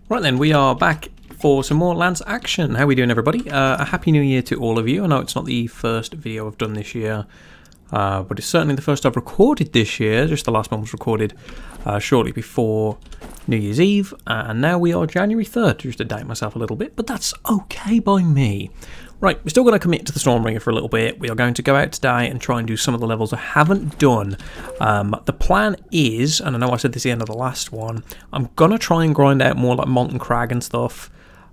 Right then, we are back for some more Lance action. How are we doing, everybody? A happy new year to all of you. I know it's not the first video I've done this year, but it's certainly the first I've recorded this year. Just the last one was recorded shortly before New Year's Eve, and now we are January 3rd, just to date myself a little bit, but that's okay by me. Right, we're still going to commit to the Stormbringer for a little bit. We are going to go out today and try and do some of the levels I haven't done. The plan is, and I know I said this at the end of the last one, I'm going to try and grind out more like Molten Crag and stuff.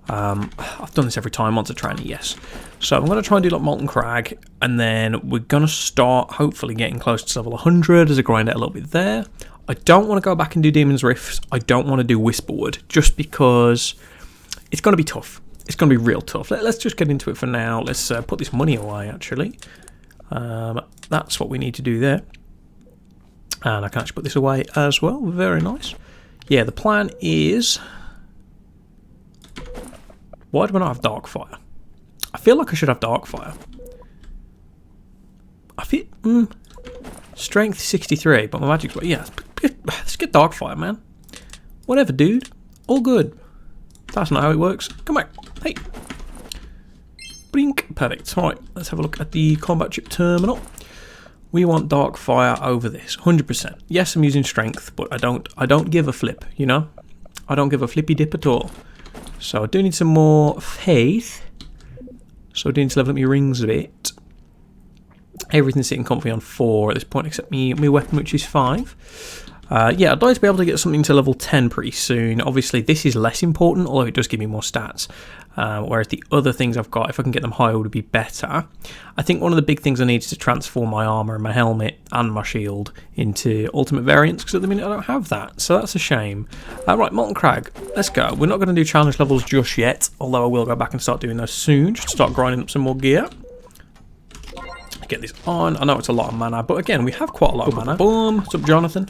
I've done this every time once a training, yes. So I'm going to try and do like Molten Crag, and then we're going to start hopefully getting close to level 100 as I grind out a little bit there. I don't want to go back and do Demon's Rifts. I don't want to do Whisperwood, just because it's going to be tough. It's going to be real tough. Let's just get into it for now. Let's put this money away, actually. That's what we need to do there. And I can actually put this away as well. Very nice. Yeah, the plan is... Why do I not have Darkfire? I feel like I should have Darkfire. I feel... Strength 63, but my magic's... Yeah, let's get Darkfire, man. Whatever, dude. All good. That's not how it works. Come back. Hey. Blink. Perfect. Alright, let's have a look at the combat chip terminal. We want Darkfire over this. 100%. Yes, I'm using strength, but I don't give a flip, you know? I don't give a flippy dip at all. So I do need some more faith. So I do need to level up my rings a bit. Everything's sitting comfy on 4 at this point, except my weapon, which is 5. Yeah, I'd like to be able to get something to level 10 pretty soon. Obviously, this is less important, although it does give me more stats. Whereas the other things I've got, if I can get them higher, would be better. I think one of the big things I need is to transform my armour and my helmet and my shield into ultimate variants, because at the minute I don't have that, so that's a shame. Right, Molten Crag, let's go. We're not going to do challenge levels just yet, although I will go back and start doing those soon, just to start grinding up some more gear. Get this on. I know it's a lot of mana, but again, we have quite a lot of mana. Boom. What's up, Jonathan?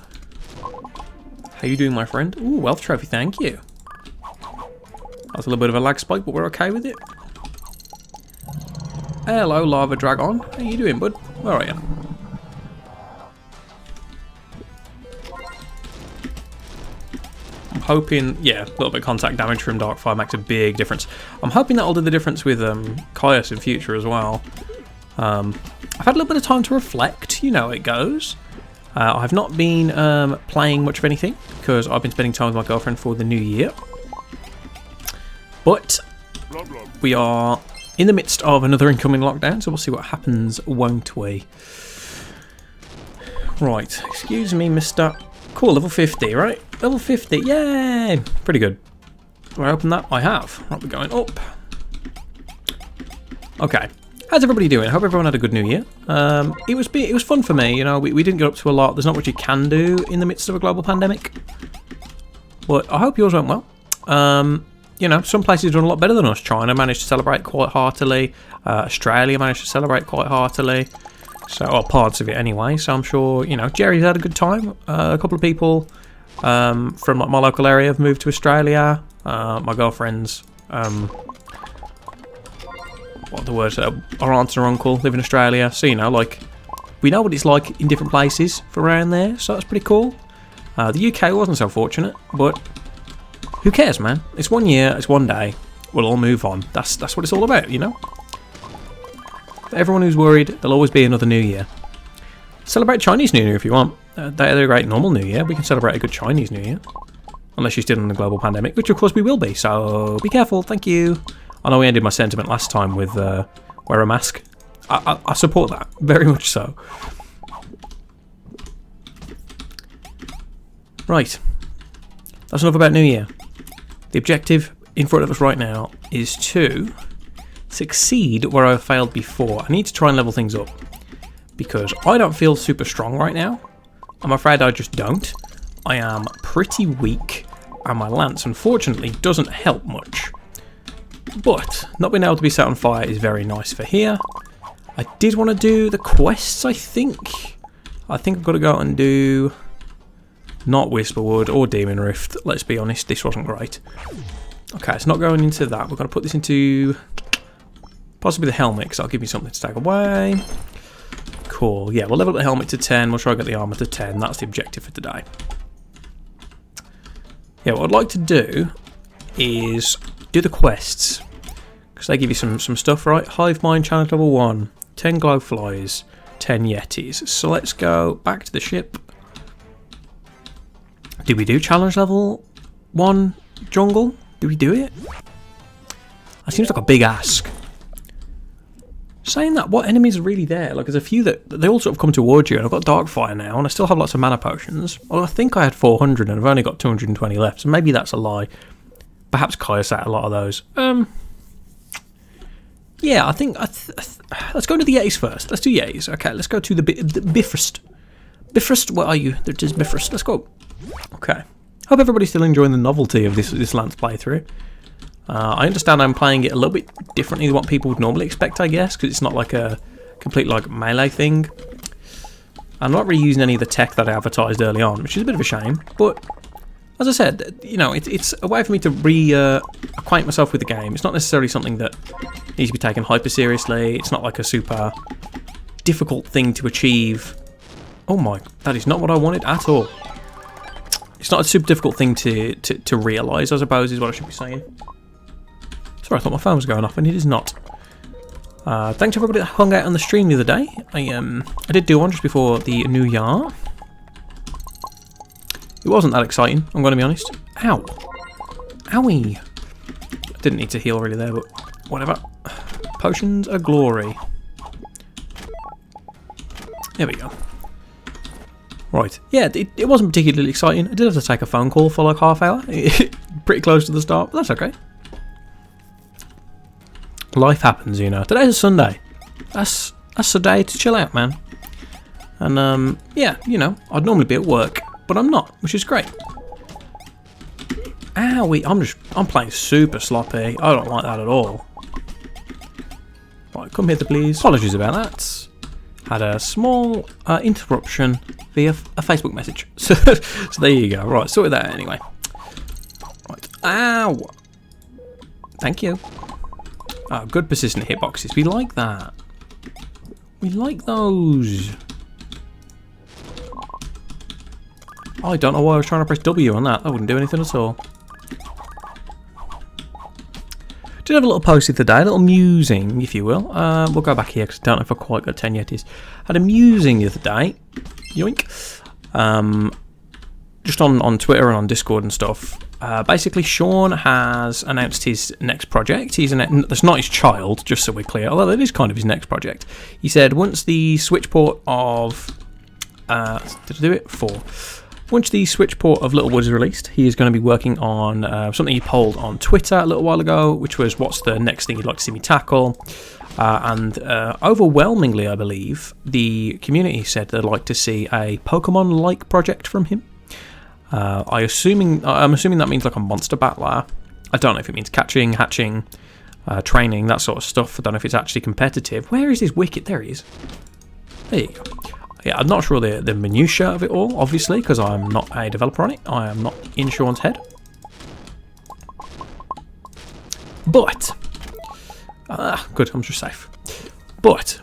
How you doing, my friend? Ooh, wealth trophy, thank you. That's a little bit of a lag spike, but we're okay with it. Hello, Lava Dragon. How you doing, bud? Where are you? I'm hoping, yeah, a little bit of contact damage from Darkfire makes a big difference. I'm hoping that'll do the difference with Caius in future as well. I've had a little bit of time to reflect, you know how it goes. I've not been playing much of anything because I've been spending time with my girlfriend for the new year. But we are in the midst of another incoming lockdown, so we'll see what happens, won't we? Right, excuse me, mister. Cool, level 50, right? Level 50, yay! Pretty good. Do I open that? I have. Right, we're going up. Okay. How's everybody doing? I hope everyone had a good New Year. It was fun for me, you know, we didn't get up to a lot. There's not much you can do in the midst of a global pandemic. But I hope yours went well. You know, some places have done a lot better than us. China managed to celebrate quite heartily. Australia managed to celebrate quite heartily. So, or parts of it anyway. So I'm sure, you know, Jerry's had a good time. A couple of people from like my local area have moved to Australia. My girlfriend's... what the word? Our aunt and uncle live in Australia, so you know, like, we know what it's like in different places for around there, so that's pretty cool. The UK wasn't so fortunate, but who cares, man? It's 1 year, it's 1 day, we'll all move on. That's what it's all about, you know? For everyone who's worried, there'll always be another New Year. Celebrate Chinese New Year if you want. They're a great normal New Year. We can celebrate a good Chinese New Year. Unless you're still in the global pandemic, which of course we will be, so be careful, thank you. I know we ended my sentiment last time with wear a mask. I support that, very much so. Right. That's enough about New Year. The objective in front of us right now is to succeed where I failed before. I need to try and level things up. Because I don't feel super strong right now. I'm afraid I just don't. I am pretty weak. And my lance, unfortunately, doesn't help much. But not being able to be set on fire is very nice for here. I did want to do the quests, I think. I think I've got to go out and do... not Whisperwood or Demon Rift. Let's be honest, this wasn't great. Okay, it's not going into that. We're going to put this into... possibly the helmet, because that'll give me something to take away. Cool. Yeah, we'll level up the helmet to 10. We'll try to get the armor to 10. That's the objective for today. Yeah, what I'd like to do is do the quests. Because they give you some stuff, right? Hive Mind Challenge Level 1, 10 Glowflies, 10 Yetis. So let's go back to the ship. Did we do Challenge Level 1 Jungle? Did we do it? That seems like a big ask. Saying that, what enemies are really there? Like, there's a few that they all sort of come towards you, and I've got Darkfire now, and I still have lots of mana potions. Well, I think I had 400, and I've only got 220 left, so maybe that's a lie. Perhaps Kaya sat a lot of those. Yeah, I think... let's go to the Yetis first. Let's do Yetis. Okay, let's go to the Bifrost. Bifrost, where are you? There it is, Bifrost. Let's go. Okay. Hope everybody's still enjoying the novelty of this Lance playthrough. I understand I'm playing it a little bit differently than what people would normally expect, I guess, because it's not like a complete like melee thing. I'm not really using any of the tech that I advertised early on, which is a bit of a shame. But as I said, you know, it's a way for me to acquaint myself with the game. It's not necessarily something that needs to be taken hyper seriously. It's not like a super difficult thing to achieve. Oh my, that is not what I wanted at all. It's not a super difficult thing to realise, I suppose, is what I should be saying. Sorry, I thought my phone was going off, and it is not. Thanks to everybody that hung out on the stream the other day. I did do one just before the new year. It wasn't that exciting, I'm going to be honest. Ow. Owie. Didn't need to heal really there, but whatever. Potions of glory. There we go. Right, yeah, it wasn't particularly exciting. I did have to take a phone call for like half hour. Pretty close to the start, but that's okay. Life happens, you know. Today's a Sunday. That's a day to chill out, man. And yeah, you know, I'd normally be at work, but I'm not, which is great. Owie, I'm playing super sloppy. I don't like that at all. Right, come here, please. Apologies about that. Had a small interruption via a Facebook message. So there you go. Right, sorted that out anyway. Right. Ow. Thank you. Oh, good persistent hitboxes. We like that. We like those. I don't know why I was trying to press W on that. That wouldn't do anything at all. Did have a little post of the day, a little musing, if you will. We'll go back here because I don't know if I quite got 10 Yetis. Had a musing the other day. Yoink. Just on Twitter and on Discord and stuff. Basically, Sean has announced his next project. That's not his child, just so we're clear, although it is kind of his next project. He said once the switch port of... did I do it? 4. Once the switch port of Littlewood is released, he is going to be working on something he polled on Twitter a little while ago, which was what's the next thing you'd like to see me tackle. And overwhelmingly, I believe, the community said they'd like to see a Pokemon-like project from him. I'm assuming that means like a monster battler. I don't know if it means catching, hatching, training, that sort of stuff. I don't know if it's actually competitive. Where is his wicket? There he is. There you go. Yeah, I'm not sure the minutiae of it all, obviously, because I'm not a developer on it. I am not in Sean's head. But, good, I'm just safe. But,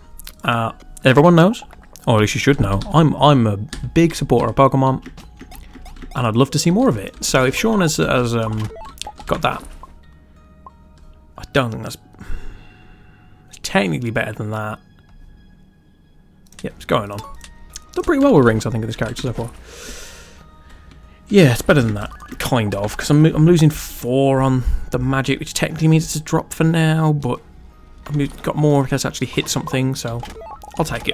everyone knows, or at least you should know, I'm a big supporter of Pokemon, and I'd love to see more of it. So if Sean has got that, I don't think that's technically better than that. Yep, it's going on. Done pretty well with rings, I think, of this character so far. Yeah, it's better than that, kind of, because I'm losing 4 on the magic, which technically means it's a drop for now, but I've got more if it has actually hit something, so I'll take it.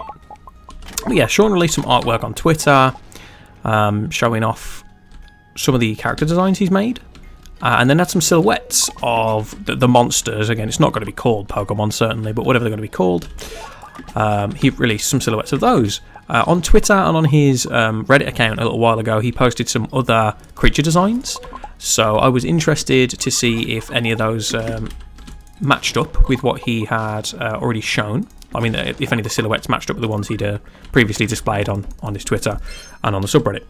But yeah, Sean released some artwork on Twitter, showing off some of the character designs he's made, and then had some silhouettes of the monsters. Again, it's not going to be called Pokemon, certainly, but whatever they're going to be called. He released some silhouettes of those. On Twitter and on his Reddit account a little while ago, he posted some other creature designs. So I was interested to see if any of those matched up with what he had already shown. I mean, if any of the silhouettes matched up with the ones he'd previously displayed on his Twitter and on the subreddit.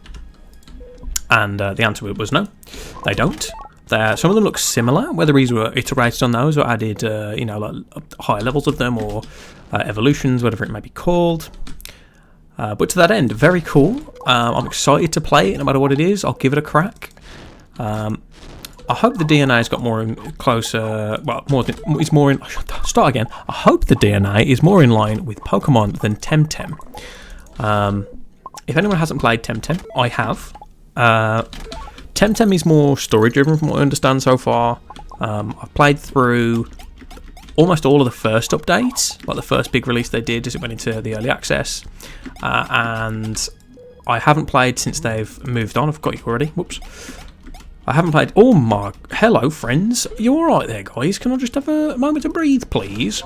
And the answer was no, they don't. Some of them look similar, whether these were iterated on those or added, like higher levels of them or evolutions, whatever it may be called. But to that end, very cool. I'm excited to play it, no matter what it is. I'll give it a crack. I I hope the DNA's got more in closer. Well, it's more in. Start again. I hope the DNA is more in line with Pokemon than Temtem. If anyone hasn't played Temtem, I have. Temtem is more story-driven from what I understand so far. I've played through almost all of the first updates, like the first big release they did as it went into the early access, and I haven't played since they've moved on. I've got you already. Whoops. I haven't played. Oh my. Hello, friends. You alright there, guys? Can I just have a moment to breathe, please?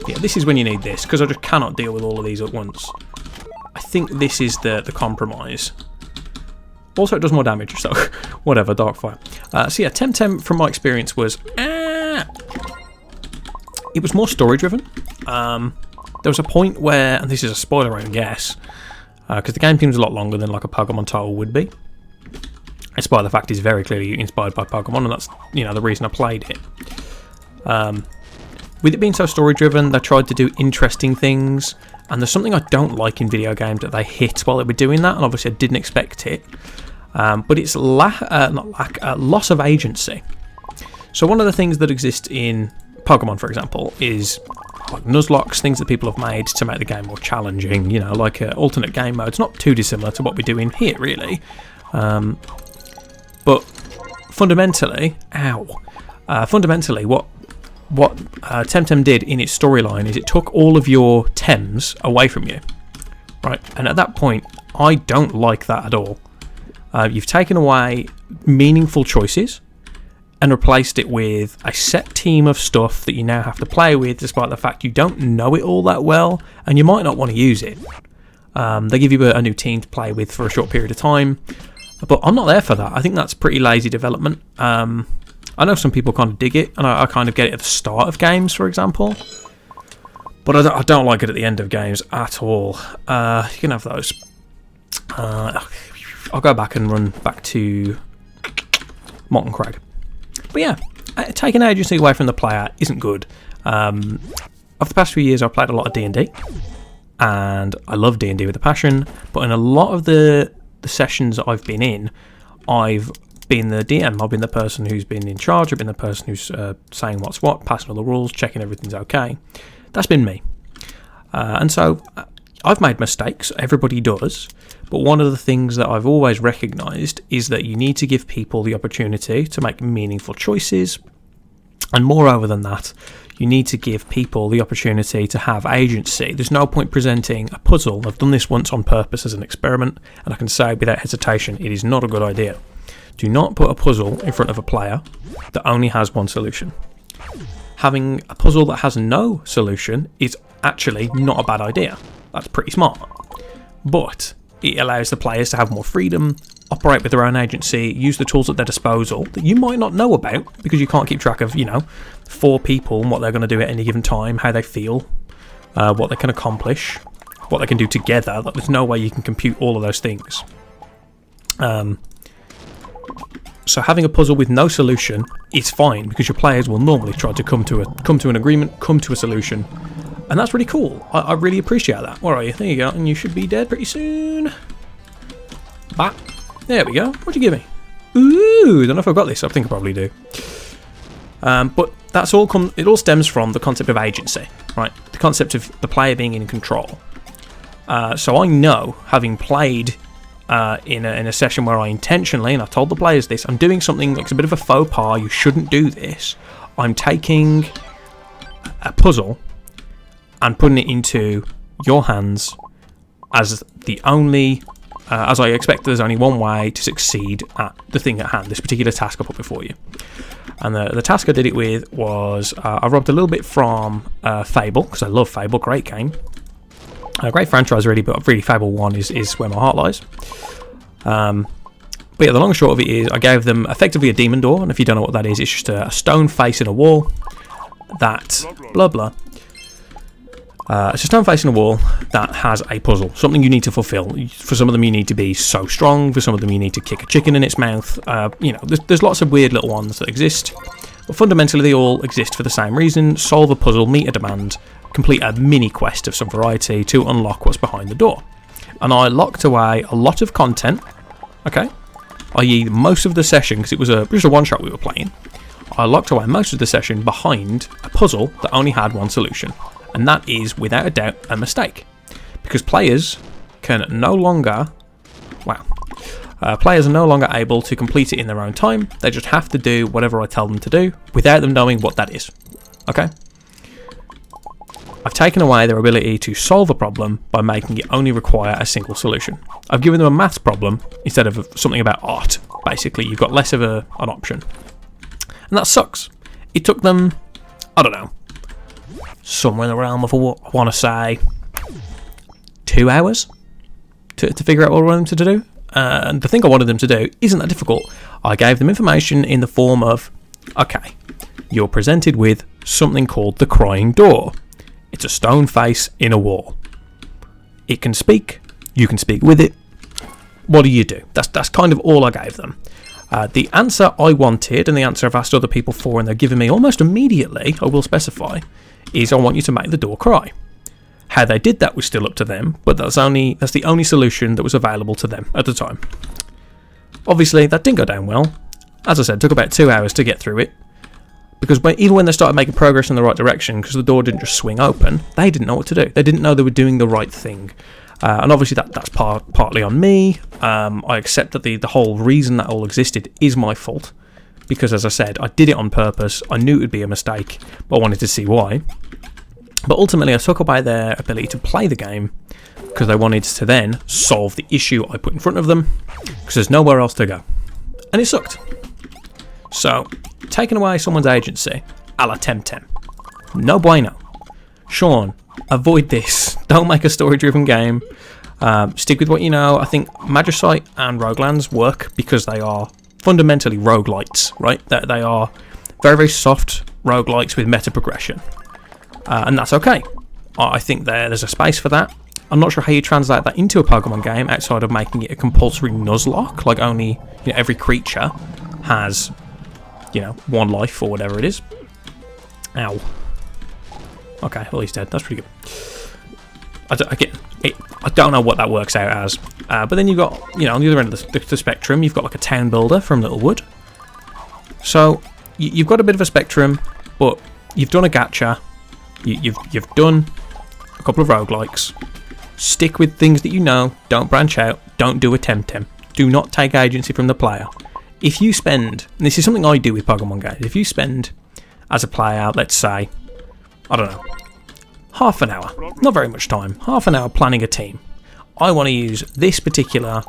Yeah, this is when you need this, because I just cannot deal with all of these at once. I think this is the compromise. Also, it does more damage, so whatever, Darkfire. So yeah, Temtem, from my experience, was... it was more story-driven. There was a point where, and this is a spoiler, I guess, because the game seems a lot longer than like a Pokemon title would be. Despite the fact it's very clearly inspired by Pokemon, and that's, you know, the reason I played it. With it being so story-driven, they tried to do interesting things, and there's something I don't like in video games that they hit while they were doing that, and obviously I didn't expect it. But it's loss of agency. So one of the things that exists in Pokemon, for example, is like Nuzlockes, things that people have made to make the game more challenging, you know, like alternate game modes, not too dissimilar to what we're doing here, really. But fundamentally, what Temtem did in its storyline is it took all of your Tems away from you, right? And at that point, I don't like that at all. You've taken away meaningful choices and replaced it with a set team of stuff that you now have to play with, despite the fact you don't know it all that well, and you might not want to use it. They give you a new team to play with for a short period of time, but I'm not there for that. I think that's pretty lazy development. I know some people kind of dig it, and I kind of get it at the start of games, for example, but I don't like it at the end of games at all. You can have those. I'll go back and run back to Molten Crag. But yeah, taking agency away from the player isn't good. Over the past few years, I've played a lot of D&D, and I love D&D with a passion, but in a lot of the sessions that I've been in, I've been the DM, I've been the person who's been in charge, I've been the person who's saying what's what, passing all the rules, checking everything's okay. That's been me. And so I've made mistakes, everybody does, but one of the things that I've always recognised is that you need to give people the opportunity to make meaningful choices, and moreover than that, you need to give people the opportunity to have agency. There's no point presenting a puzzle. I've done this once on purpose as an experiment, and I can say without hesitation, it is not a good idea. Do not put a puzzle in front of a player that only has one solution. Having a puzzle that has no solution is actually not a bad idea. That's pretty smart. But it allows the players to have more freedom, operate with their own agency, use the tools at their disposal that you might not know about because you can't keep track of, 4 people and what they're going to do at any given time, how they feel, what they can accomplish, what they can do together. There's no way you can compute all of those things. So having a puzzle with no solution is fine because your players will normally try to come to an agreement, come to a solution, and that's really cool. I really appreciate that. Where are you? There you go, and you should be dead pretty soon. Bah. There we go. What'd you give me? Ooh, don't know if I've got this. I think I probably do. But that's all. It all stems from the concept of agency, right? The concept of the player being in control. So I know, having played in a session where I intentionally, and I told the players this, I'm doing something that's a bit of a faux pas. You shouldn't do this. I'm taking a puzzle and putting it into your hands as the only. As I expect, there's only one way to succeed at the thing at hand, this particular task I put before you. And the task I did it with was, I robbed a little bit from Fable, because I love Fable, great game. A great franchise really, but really Fable 1 is where my heart lies. But yeah, the long and short of it is, I gave them effectively a demon door, and if you don't know what that is, it's just a stone face in a wall that, blah blah. It's a stone face in a wall that has a puzzle, something you need to fulfill. For some of them you need to be so strong, for some of them you need to kick a chicken in its mouth. There's lots of weird little ones that exist, but fundamentally they all exist for the same reason: solve a puzzle, meet a demand, complete a mini quest of some variety to unlock what's behind the door. And I locked away a lot of content, okay, i.e. most of the session, because it was just a one-shot we were playing, I locked away most of the session behind a puzzle that only had one solution, and that is, without a doubt, a mistake. Because players can no longer... Wow. Players are no longer able to complete it in their own time. They just have to do whatever I tell them to do without them knowing what that is. Okay? I've taken away their ability to solve a problem by making it only require a single solution. I've given them a maths problem instead of something about art. Basically, you've got less of an option. And that sucks. It took them, I don't know, somewhere in the realm of, I want to say, 2 hours to figure out what I wanted them to do. And the thing I wanted them to do isn't that difficult. I gave them information in the form of, okay, you're presented with something called the crying door. It's a stone face in a wall. It can speak. You can speak with it. What do? That's kind of all I gave them. The answer I wanted, and the answer I've asked other people for, and they're giving me almost immediately, I will specify, is I want you to make the door cry. How they did that was still up to them, but that's the only solution that was available to them at the time. Obviously, that didn't go down well. As I said, it took about 2 hours to get through it. Because even when they started making progress in the right direction, because the door didn't just swing open, they didn't know what to do. They didn't know they were doing the right thing. And obviously that's partly on me. I accept that the whole reason that all existed is my fault. Because as I said, I did it on purpose. I knew it would be a mistake, but I wanted to see why. But ultimately I took away their ability to play the game because they wanted to then solve the issue I put in front of them, because there's nowhere else to go. And it sucked. So, taking away someone's agency, a la Temtem. No bueno. Sean, avoid this. Don't make a story-driven game. Stick with what you know. I think Magicite and Roguelands work because they are fundamentally roguelites, right? They are very, very soft roguelites with meta progression. And that's okay. I think there's a space for that. I'm not sure how you translate that into a Pokemon game outside of making it a compulsory Nuzlocke, like only every creature has, one life or whatever it is. Ow. Okay, well he's dead. That's pretty good. I don't know what that works out as. But then you've got, on the other end of the spectrum, you've got like a town builder from Littlewood. So you've got a bit of a spectrum, but you've done a gacha. You've done a couple of roguelikes. Stick with things that you know. Don't branch out. Don't do a Temtem. Do not take agency from the player. If you spend, and this is something I do with Pokemon games, if you spend, as a player, let's say, I don't know, half an hour, not very much time, half an hour planning a team. I want to use this particular,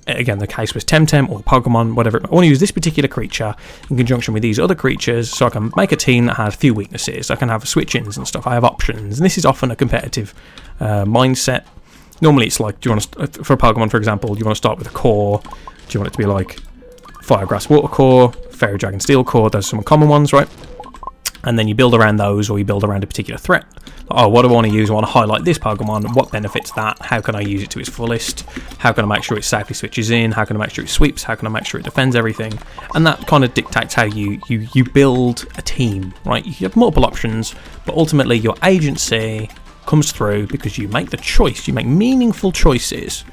again the case was Temtem or Pokemon, whatever, I want to use this particular creature in conjunction with these other creatures so I can make a team that has few weaknesses. I can have switch-ins and stuff, I have options, and this is often a competitive mindset. Normally it's like, do you want to, for a Pokemon for example, do you want to start with a core? Do you want it to be like Fire, Grass, Water core, Fairy, Dragon, Steel core? Those are some common ones, right? And then you build around those, or you build around a particular threat. Oh, what do I want to use? I want to highlight this Pokemon. What benefits that? How can I use it to its fullest? How can I make sure it safely switches in? How can I make sure it sweeps? How can I make sure it defends everything? And that kind of dictates how you build a team, right? You have multiple options, but ultimately your agency comes through because you make the choice. You make meaningful choices,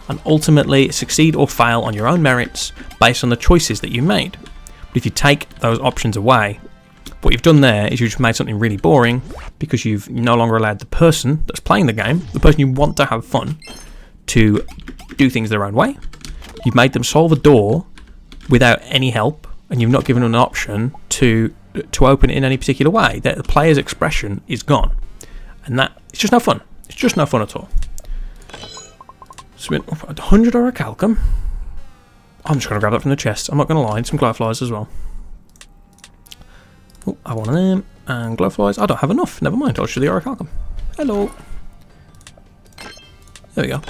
and ultimately succeed or fail on your own merits based on the choices that you made. But if you take those options away, what you've done there is you've just made something really boring because you've no longer allowed the person that's playing the game, the person you want to have fun, to do things their own way. You've made them solve a door without any help, and you've not given them an option to open it in any particular way. The player's expression is gone, and that it's just no fun. It's just no fun at all. Spent 100 Orichalcum. I'm just going to grab that from the chest. I'm not going to lie. Some Glowflies as well. Oh, I want them. And Glowflies. I don't have enough. Never mind. I'll show the Orichalcum. Hello. There we go.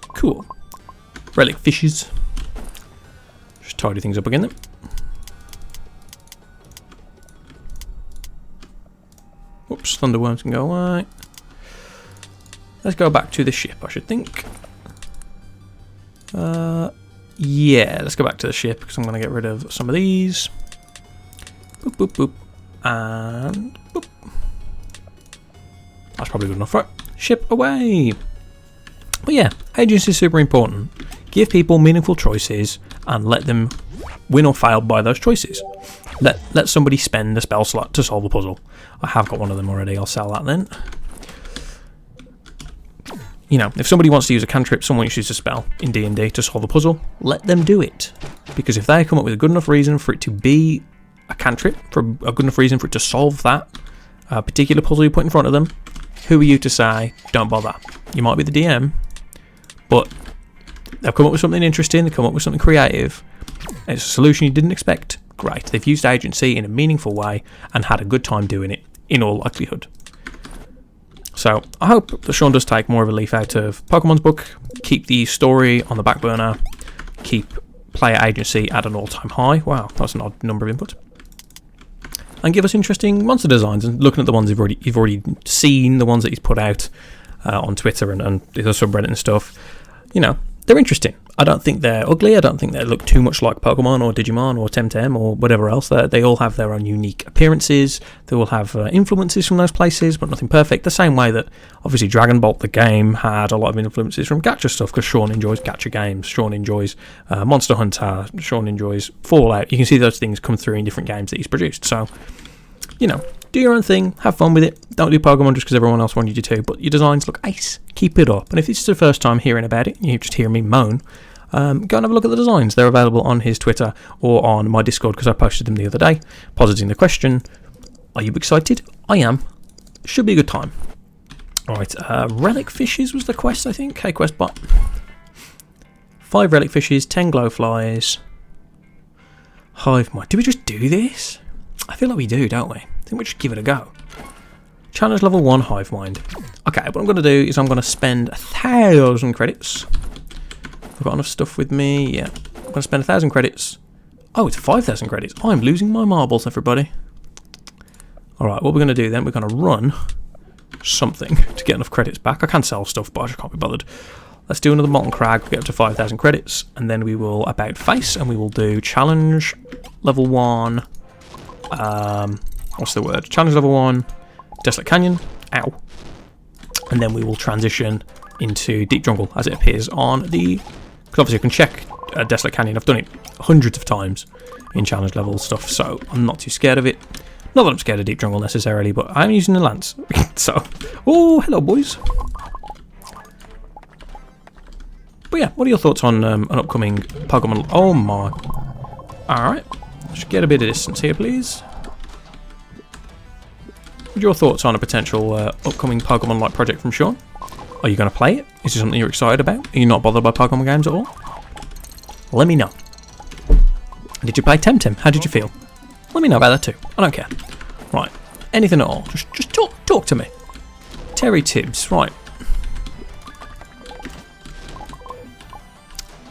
Cool. Relic fishes. Just tidy things up again then. Whoops. Thunderworms can go away. Let's go back to the ship, I should think. Yeah, let's go back to the ship because I'm going to get rid of some of these. Boop, boop, boop. And boop. That's probably good enough, right? Ship away. But yeah, agency is super important. Give people meaningful choices and let them win or fail by those choices. Let somebody spend a spell slot to solve a puzzle. I have got one of them already, I'll sell that then. You know, if somebody wants to use a cantrip, someone wants to use a spell in D&D to solve a puzzle, let them do it. Because if they come up with a good enough reason for it to be a cantrip, for a good enough reason for it to solve that particular puzzle you put in front of them, who are you to say, don't bother? You might be the DM, but they've come up with something interesting, they've come up with something creative, it's a solution you didn't expect, great. They've used agency in a meaningful way and had a good time doing it, in all likelihood. So I hope that Sean does take more of a leaf out of Pokemon's book, keep the story on the back burner, keep player agency at an all-time high. Wow, that's an odd number of input. And give us interesting monster designs. And looking at the ones you've already seen, the ones that he's put out on Twitter and the subreddit and stuff, you know, they're interesting. I don't think they're ugly. I don't think they look too much like Pokemon or Digimon or Temtem or whatever else. They all have their own unique appearances. They all have influences from those places, but nothing perfect. The same way that, obviously, Dragon Ball, the game, had a lot of influences from gacha stuff, because Sean enjoys gacha games. Sean enjoys Monster Hunter. Sean enjoys Fallout. You can see those things come through in different games that he's produced. So, you know, do your own thing. Have fun with it. Don't do Pokemon just because everyone else wanted you to. But your designs look ace. Keep it up. And if this is the first time hearing about it, you just hear me moan, go and have a look at the designs. They're available on his Twitter or on my Discord, because I posted them the other day, positing the question, are you excited? I am. Should be a good time. Alright, relic fishes was the quest, I think. Hey, quest bot. 5 relic fishes, 10 glowflies, hive mind. Do we just do this? I feel like we do, don't we? I think we just give it a go. Challenge level 1 hive mind. Okay, what I'm going to do is I'm going to spend 1,000 credits. I've got enough stuff with me, yeah. I'm going to spend 1,000 credits. Oh, it's 5,000 credits. I'm losing my marbles, everybody. Alright, what we're going to do then, we're going to run something to get enough credits back. I can sell stuff, but I just can't be bothered. Let's do another Molten Crag, we'll get up to 5,000 credits, and then we will about face, and we will do challenge level 1. What's the word? Challenge level 1, Desolate Canyon. Ow. And then we will transition into Deep Jungle as it appears on the... Because obviously I can check Desolate Canyon. I've done it hundreds of times in challenge level stuff, so I'm not too scared of it. Not that I'm scared of Deep Jungle necessarily, but I'm using the Lance. So, oh, hello boys. But yeah, what are your thoughts on an upcoming Pokemon? Oh my. Alright, let's get a bit of distance here, please. What are your thoughts on a potential upcoming Pokemon-like project from Sean? Are you going to play it? Is it something you're excited about? Are you not bothered by Pokemon games at all? Let me know. Did you play Temtem? How did you feel? Let me know about that too. I don't care. Right. Anything at all. Just talk to me. Terry Tibbs. Right.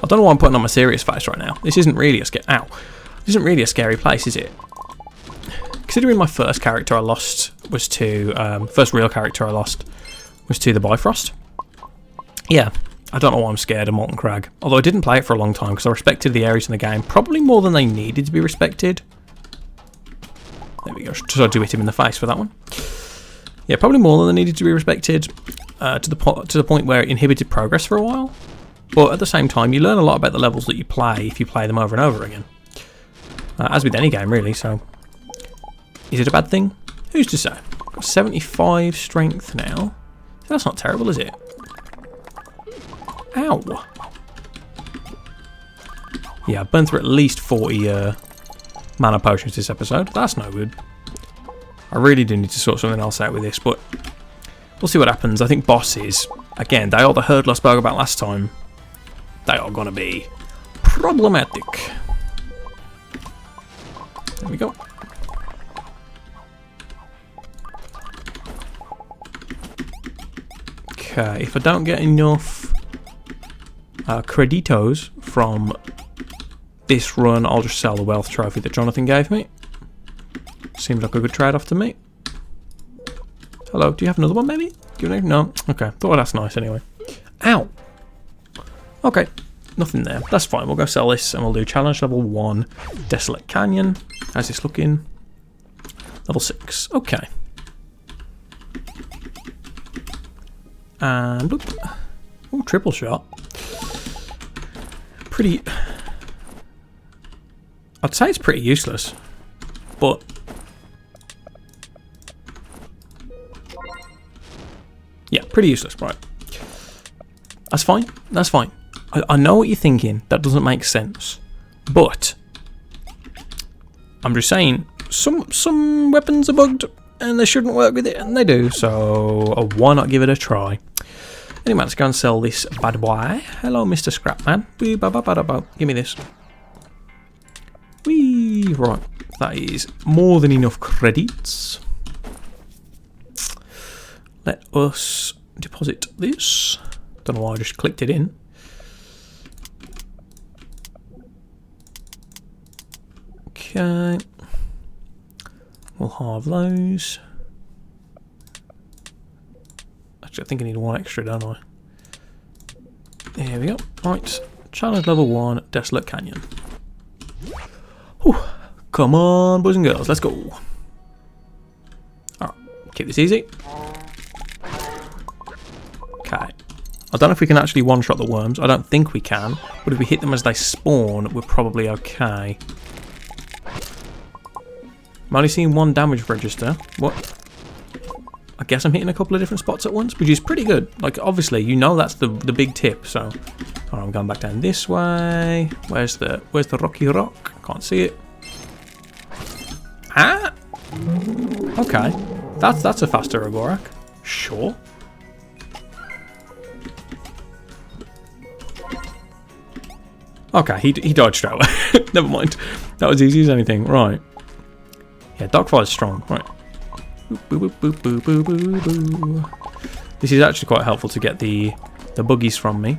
I don't know why I'm putting on my serious face right now. This isn't really a This isn't really a scary place, is it? Considering my first character I lost was to... first real character I lost was to the Bifrost. Yeah. I don't know why I'm scared of Molten Crag. Although I didn't play it for a long time because I respected the areas in the game. Probably more than they needed to be respected. There we go. So I do hit him in the face for that one. Yeah, probably more than they needed to be respected. To the point where it inhibited progress for a while. But at the same time, you learn a lot about the levels that you play if you play them over and over again. As with any game, really, so... Is it a bad thing? Who's to say? Got 75 strength now. That's not terrible, is it? Ow! Yeah, I've burned through at least 40 mana potions this episode. That's no good. I really do need to sort something else out with this, but we'll see what happens. I think bosses, again, they are the hurdle I spoke about last time. They are going to be problematic. There we go. Okay, if I don't get enough creditos from this run, I'll just sell the wealth trophy that Jonathan gave me. Seems like a good trade-off to me. Hello, do you have another one maybe? No? Okay, thought that's nice anyway. Ow! Okay, nothing there. That's fine, we'll go sell this and we'll do challenge level 1, Desolate Canyon. How's this looking? Level 6, okay. And, ooh, triple shot. pretty... I'd say it's pretty useless, but... Yeah, pretty useless, right. That's fine, that's fine. I know what you're thinking, that doesn't make sense. But, I'm just saying, some weapons are bugged, and they shouldn't work with it, and they do, so why not give it a try? Anyway, let's go and sell this bad boy. Hello, Mr. Scrapman. Give me this. Whee! Right, that is more than enough credits. Let us deposit this. Don't know why I just clicked it in. Okay. We'll halve those. Actually, I think I need one extra, don't I? There we go. Right. Challenge level 1, Desolate Canyon. Whew. Come on, boys and girls, let's go. Alright, keep this easy. Okay. I don't know if we can actually one-shot the worms. I don't think we can. But if we hit them as they spawn, we're probably okay. I'm only seeing one damage register. What? I guess I'm hitting a couple of different spots at once, which is pretty good. Like, obviously, you know that's the big tip, so... Alright, I'm going back down this way. Where's the rocky rock? Can't see it. Ah! Okay. That's a faster Rogorak. Sure. Okay, he died straight away. Never mind. That was easy as anything. Right. Yeah, Darkfire's strong. Right. Boop, boop, boop, boop, boop, boop, boop. This is actually quite helpful to get the buggies from me.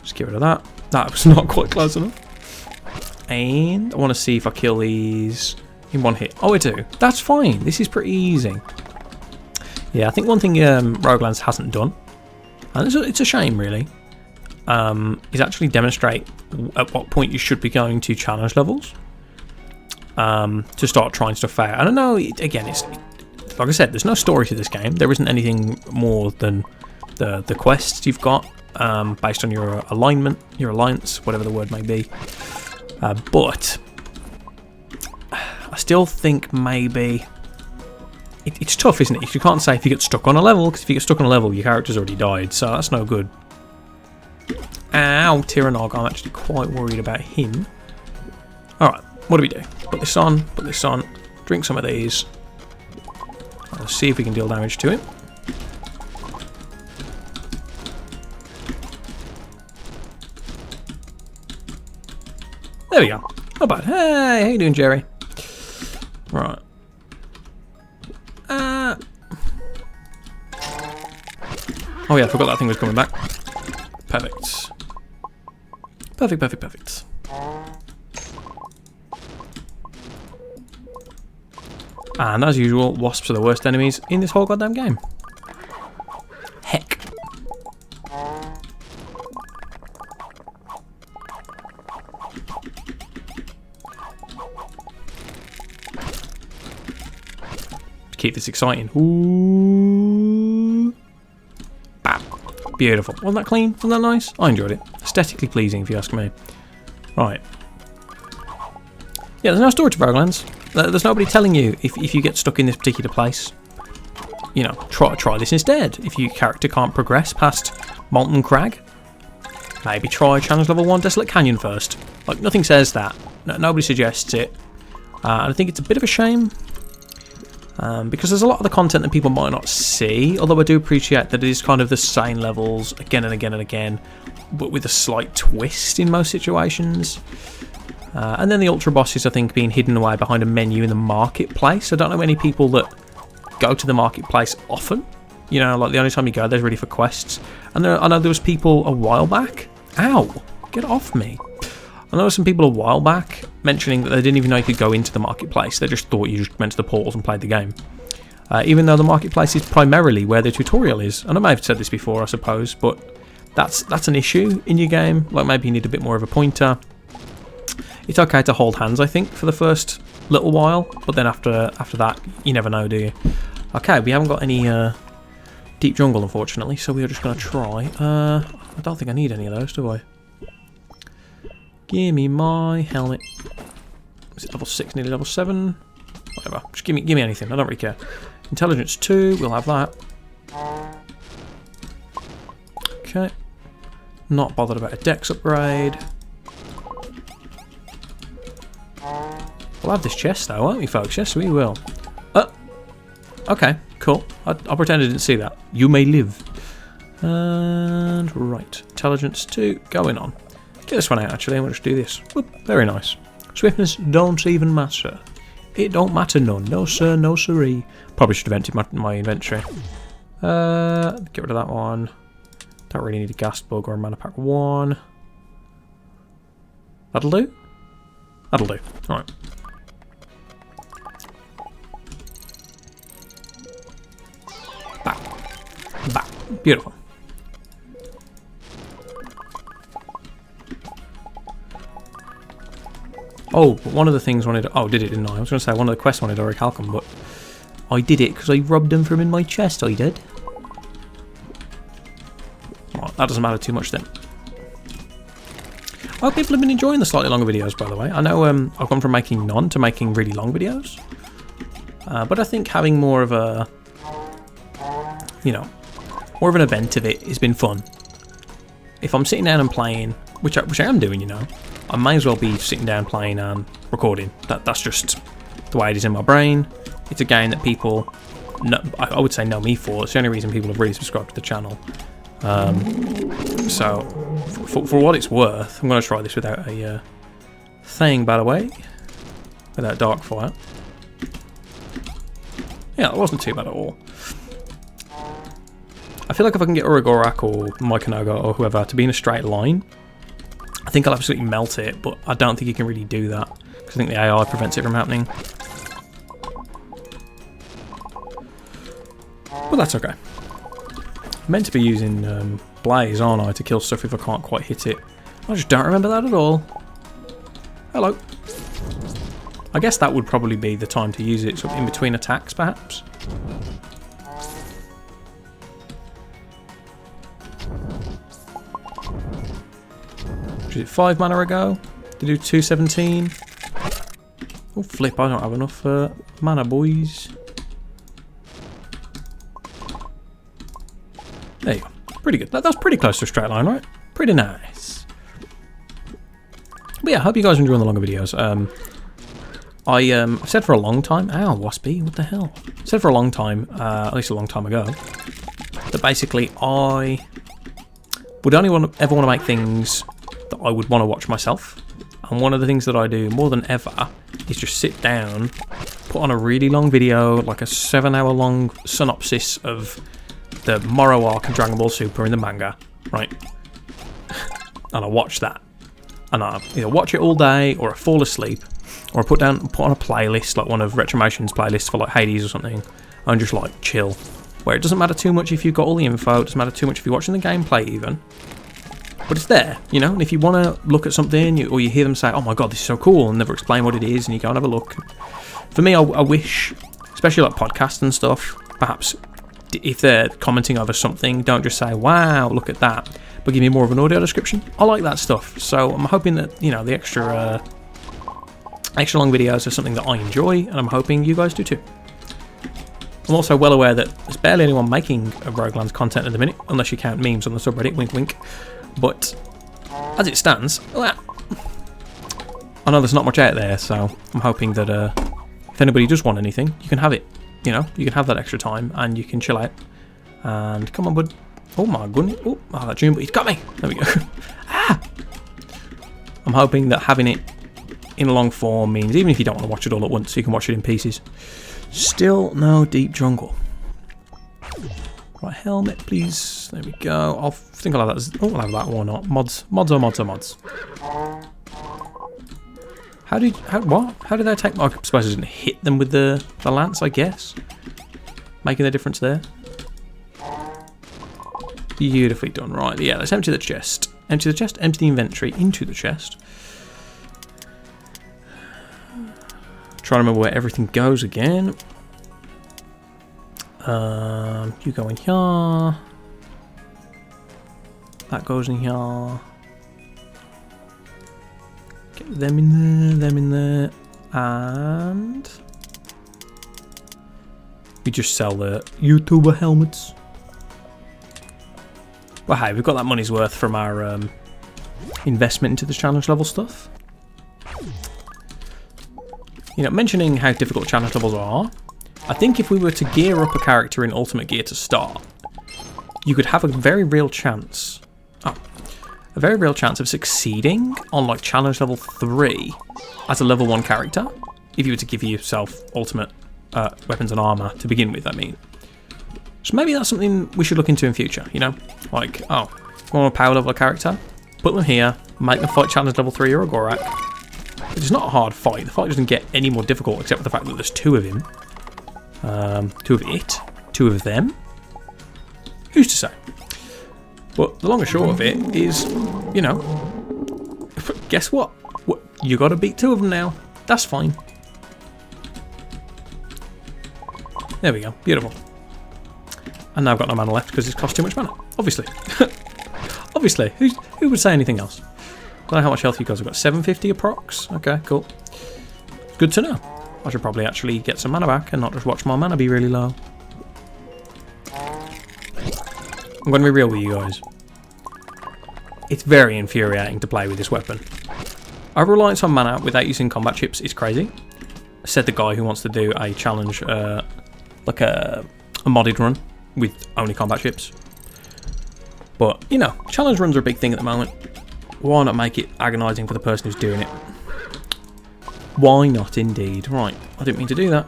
Just get rid of that. That was not quite close enough. And I want to see if I kill these in one hit. Oh, I do. That's fine. This is pretty easy. Yeah, I think one thing Roguelands hasn't done, and it's a shame really, is actually demonstrate at what point you should be going to challenge levels to start trying stuff out. And I know, again, it's like I said, there's no story to this game. There isn't anything more than the quests you've got based on your alignment, your alliance, whatever the word may be. But I still think maybe it's tough, isn't it? You can't say if you get stuck on a level, because if you get stuck on a level, your character's already died, so that's no good. Ow, Tyrannog, I'm actually quite worried about him. Alright, what do we do? Put this on, drink some of these. Let's see if we can deal damage to him. There we go. Not bad. Hey, how you doing, Jerry? Right. Oh yeah, I forgot that thing was coming back. Perfect. Perfect. And as usual, wasps are the worst enemies in this whole goddamn game. Heck. Keep this exciting. Ooh. Bam. Beautiful. Wasn't that clean? Wasn't that nice? I enjoyed it. Aesthetically pleasing, if you ask me. Right. Yeah, there's no story to Roguelands. There's nobody telling you if you get stuck in this particular place, you know, try this instead. If your character can't progress past Molten Crag, maybe try challenge level 1 Desolate Canyon first. Like, nothing says that. Nobody suggests it. And I think it's a bit of a shame. Because there's a lot of the content that people might not see, although I do appreciate that it is kind of the same levels again and again and again, but with a slight twist in most situations. And then the ultra bosses, I think, being hidden away behind a menu in the marketplace. I don't know many people that go to the marketplace often. You know, like the only time you go there's really for quests. And I know there was people a while back. Ow! Get off me. I know some people a while back mentioning that they didn't even know you could go into the marketplace. They just thought you just went to the portals and played the game. Even though the marketplace is primarily where the tutorial is. And I may have said this before, I suppose, but that's an issue in your game. Like, maybe you need a bit more of a pointer. It's okay to hold hands, I think, for the first little while, but then after that, you never know, do you? Okay, we haven't got any deep jungle, unfortunately, so we are just going to try. I don't think I need any of those, do I? Give me my helmet. Is it level 6, nearly level 7? Whatever. Just give me anything. I don't really care. Intelligence 2, we'll have that. Okay. Not bothered about a dex upgrade. We'll have this chest though, won't we, folks? Yes, we will. Okay, cool. I'll pretend I didn't see that. You may live. And right. Intelligence 2, going on. Get this one out actually, and we'll just do this. Whoop, very nice. Swiftness don't even matter. It don't matter none. No sir, no siree. Probably should have emptied my inventory. Get rid of that one. Don't really need a gas bug or a mana pack 1. That'll do? That'll do. Alright. Back. Back. Beautiful. Oh, but one of the things wanted... Oh, did it, didn't I? I was going to say one of the quests wanted orichalcum, but I did it because I robbed them from in my chest, I did. Well, that doesn't matter too much then. I hope people have been enjoying the slightly longer videos, by the way. I know I've gone from making none to making really long videos. But I think having more of a... You know, more of an event of it has been fun. If I'm sitting down and playing, which I am doing, you know, I may as well be sitting down playing and recording. That's just the way it is in my brain. It's a game that people, I would say, know me for. It's the only reason people have really subscribed to the channel. So, for what it's worth, I'm going to try this without a thing, by the way. Without Darkfire. Yeah, that wasn't too bad at all. I feel like if I can get Uragorak or Mykonaga or whoever to be in a straight line, I think I'll absolutely melt it, but I don't think you can really do that, because I think the AI prevents it from happening. But that's okay. I'm meant to be using Blaze, aren't I, to kill stuff if I can't quite hit it. I just don't remember that at all. Hello. I guess that would probably be the time to use it, sort of in between attacks, perhaps. Is it 5 mana ago? They do 217. Oh flip, I don't have enough mana, boys. There you go. Pretty good. That's pretty close to a straight line, right? Pretty nice. But yeah, I hope you guys are enjoying the longer videos. I've said for a long time... Ow, Waspy, what the hell? I said for a long time, at least a long time ago, that basically I would only ever want to make things that I would want to watch myself. And one of the things that I do more than ever is just sit down, put on a really long video, like a 7-hour long synopsis of the Morrow arc and Dragon Ball Super in the manga, right? And I watch that. And I either watch it all day, or I fall asleep, or I put on a playlist, like one of Retromotion's playlists for like Hades or something, and just like chill. Where it doesn't matter too much if you've got all the info, it doesn't matter too much if you're watching the gameplay even. But it's there, you know, and if you want to look at something, or you hear them say, oh my god, this is so cool, and never explain what it is, and you go and have a look. For me, I wish, especially like podcasts and stuff, perhaps if they're commenting over something, don't just say, wow, look at that, but give me more of an audio description. I like that stuff, so I'm hoping that, you know, the extra long videos are something that I enjoy, and I'm hoping you guys do too. I'm also well aware that there's barely anyone making Roguelands content at the minute, unless you count memes on the subreddit, wink wink. But as it stands, I know there's not much out there, so I'm hoping that if anybody does want anything, you can have it. You know, you can have that extra time and you can chill out. And come on, bud. Oh my goodness. Oh, that June, but he's got me. There we go. Ah! I'm hoping that having it in long form means even if you don't want to watch it all at once, you can watch it in pieces. Still no deep jungle. Right, helmet, please. There we go. I think I'll have that. Oh, I'll have that or not. Mods or mods or mods. How did they take? I suppose I didn't hit them with the lance, I guess. Making the difference there. Beautifully done. Right, yeah, let's empty the chest. Empty the chest, empty the inventory into the chest. Trying to remember where everything goes again. You go in here. That goes in here. them in there, them in there, and we just sell the YouTuber helmets. Well, hey, we've got that money's worth from our investment into the challenge level stuff. You know, mentioning how difficult challenge levels are, I think if we were to gear up a character in Ultimate Gear to start, you could have a very real chance of succeeding on like challenge level 3 as a level 1 character, if you were to give yourself ultimate weapons and armor to begin with, I mean. So maybe that's something we should look into in future, you know? Like, oh, we want a power level character, put them here, make them fight challenge level 3 or a Gorak. It's not a hard fight. The fight doesn't get any more difficult except for the fact that there's 2 of him. 2 of it. 2 of them. Who's to say? But the long and short of it is, you know, guess what? You got to beat 2 of them now. That's fine. There we go. Beautiful. And now I've got no mana left because it's cost too much mana. Obviously. Obviously. Who would say anything else? I don't know how much health you guys have got. 750 approx? Okay, cool. Good to know. I should probably actually get some mana back and not just watch my mana be really low. I'm going to be real with you guys. It's very infuriating to play with this weapon. Our reliance on mana without using combat chips is crazy. Said the guy who wants to do a challenge, like a modded run with only combat chips. But, you know, challenge runs are a big thing at the moment. Why not make it agonising for the person who's doing it? Why not, indeed? Right, I didn't mean to do that.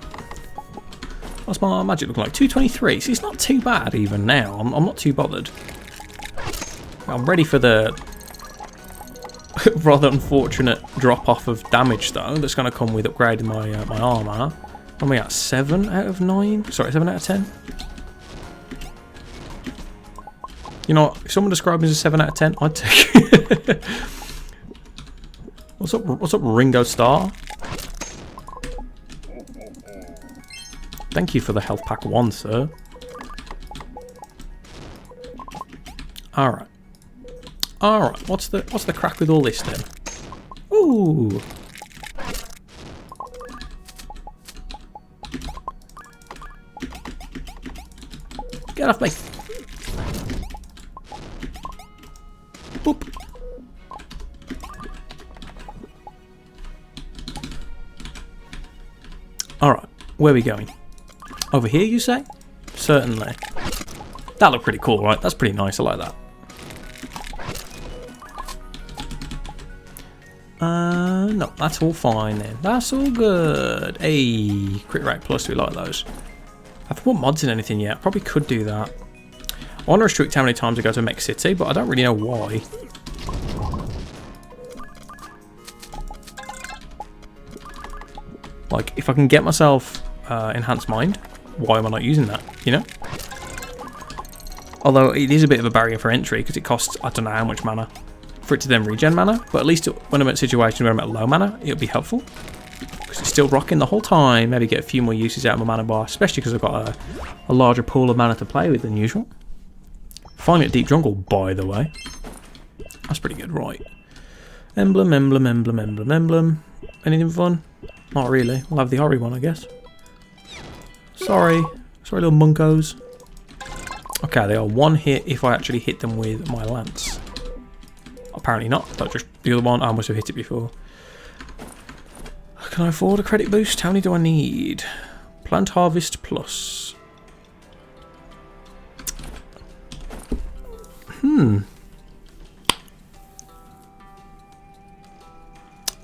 What's my magic look like? 223. See, it's not too bad even now. I'm not too bothered. I'm ready for the rather unfortunate drop-off of damage, though, that's going to come with upgrading my my armour. I'm at 7 out of 9? Sorry, 7 out of 10? You know what? If someone described me as a 7 out of 10, I'd take it. What's up, Ringo Starr? Thank you for the health pack 1, sir. Alright. Alright, what's the crack with all this then? Ooh. Get off me. Boop. Alright, where are we going? Over here, you say? Certainly. That looked pretty cool, right? That's pretty nice, I like that. No, that's all fine then. That's all good. Hey, crit rate plus, we like those. I haven't put mods in anything yet. Probably could do that. I want to restrict how many times I go to Mech City, but I don't really know why. Like, if I can get myself Enhanced Mind, why am I not using that, you know? Although it is a bit of a barrier for entry, because it costs, I don't know how much mana for it to then regen mana, but at least when I'm at situations where I'm at low mana, it'll be helpful. Because it's still rocking the whole time, maybe get a few more uses out of my mana bar, especially because I've got a larger pool of mana to play with than usual. Finally at Deep Jungle, by the way. That's pretty good, right. Emblem, emblem, emblem, emblem, emblem. Anything fun? Not really. We'll have the Ori one, I guess. Sorry. Sorry, little munkos. Okay, they are 1 hit if I actually hit them with my lance. Apparently not. But just the other one, I must have hit it before. Can I afford a credit boost? How many do I need? Plant Harvest Plus.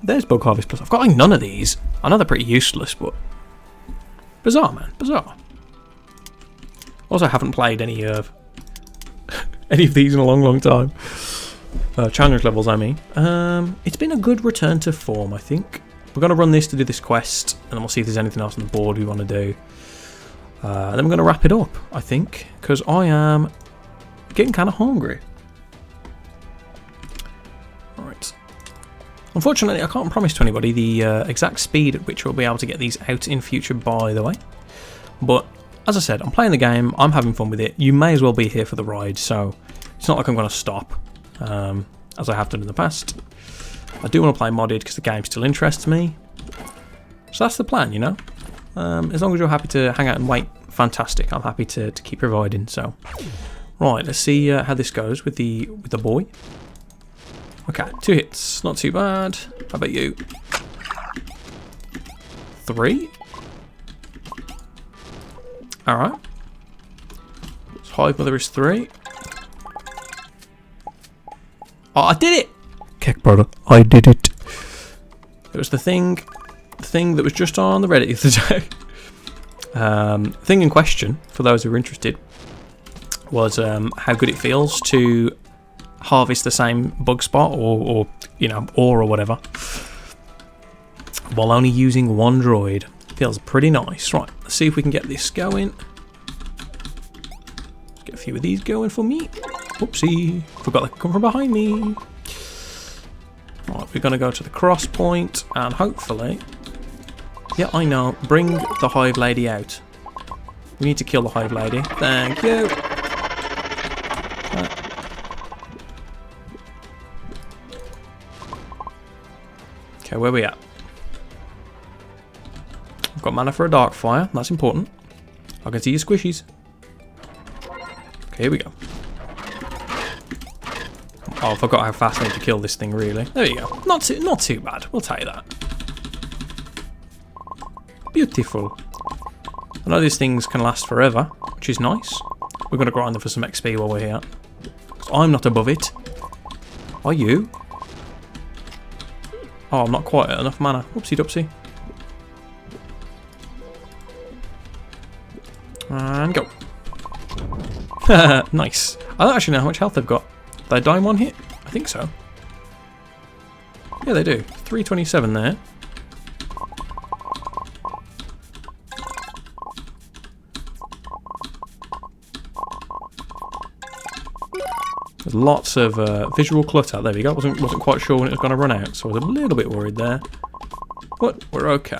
There's Bug Harvest Plus. I've got like none of these. I know they're pretty useless, but bizarre, man, bizarre. Also, haven't played any of these in a long time. Challenge levels, I mean. It's been a good return to form, I think. We're going to run this to do this quest, and then we'll see if there's anything else on the board we want to do. Then we're going to wrap it up, I think, because I am getting kind of hungry. Alright. Unfortunately, I can't promise to anybody the exact speed at which we'll be able to get these out in future, by the way. But, as I said, I'm playing the game, I'm having fun with it. You may as well be here for the ride, so it's not like I'm going to stop, as I have done in the past. I do want to play modded because the game still interests me. So that's the plan, you know. As long as you're happy to hang out and wait, fantastic. I'm happy to keep providing. So, right, let's see how this goes with the boy. Okay, 2 hits, not too bad. How about you? 3. All right. Let's Hive Mother is 3. Oh, I did it! Keck brother, I did it. It was the thing that was just on the Reddit the other day. Thing in question, for those who are interested, was how good it feels to harvest the same bug spot or you know, ore or whatever, while only using 1 droid. Feels pretty nice. Right, let's see if we can get this going. Let's get a few of these going for me. Whoopsie, forgot they could come from behind me. Right, we're going to go to the cross point and hopefully, yeah, I know, bring the Hive Lady out. We need to kill the Hive Lady. Thank you. Okay, where are we at? I've got mana for a dark fire. That's important. I can see your squishies. Okay, here we go. Oh, I forgot how fast I need to kill this thing, really. There you go. Not too bad. We'll take that. Beautiful. I know these things can last forever, which is nice. We're going to grind them for some XP while we're here. I'm not above it. Are you? Oh, I'm not quite at enough mana. Whoopsie doopsie. And go. Nice. I don't actually know how much health they've got. Did they die in 1 hit? I think so. Yeah, they do. 327 there. There's lots of visual clutter. There we go. Wasn't quite sure when it was going to run out, so I was a little bit worried there. But we're okay.